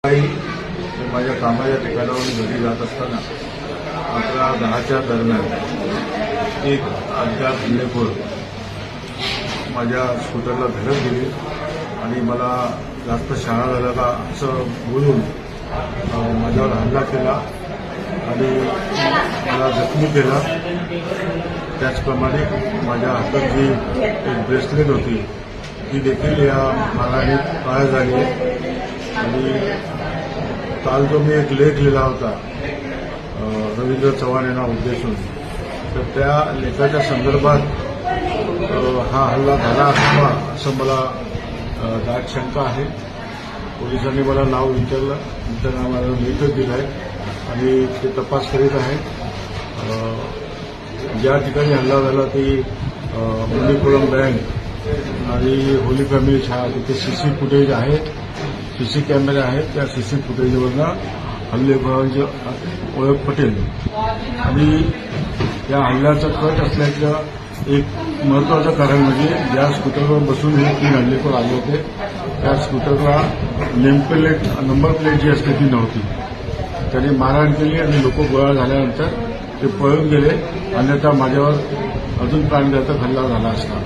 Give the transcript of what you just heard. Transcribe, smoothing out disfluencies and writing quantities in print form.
माझ्या कामाच्या ठिकाणावरून घरी जात असताना 11:10च्या दरम्यान एक अज्ञात हल्लेखोर माझ्या स्कूटरला धडक दिली आणि मला जास्त शहाणा झाला का असं बोलून माझ्यावर हल्ला केला आणि मला जखमी केला। त्याचप्रमाणे माझ्या हातात जी एक ब्रेसलेट होती ती देखील या मारहाणीत पाया झाली आणि काल जो मी एक लेख लिहिला होता रवींद्र चव्हाण यांना उद्देशून, तर त्या लेखाच्या संदर्भात हा हल्ला झाला असावा असं मला दाट शंका आहे। पोलिसांनी मला नाव विचारलं, त्यांना मला लेखच दिला आहे आणि ते तपास करीत आहेत। ज्या ठिकाणी हल्ला झाला ती मणिपुरम बँक आणि होली फॅमिली शाळा, तिथे सीसी फुटेज आहे, सीसी कॅमेरे आहेत। त्या सीसी फुटेजवरनं हल्लेखोरांची ओळख पटेल आणि या हल्ल्याचं कट असल्याचं एक महत्त्वाचं कारण म्हणजे ज्या स्कूटरवर बसून हे 3 हल्लेखोर आले होते त्या स्कूटरला नंबर प्लेट जी असते ती नव्हती। त्यांनी मारहाण केली आणि लोक गोळा झाल्यानंतर ते पळून गेले, अन्यथा माझ्यावर अजून प्राणघातक हल्ला झाला असता।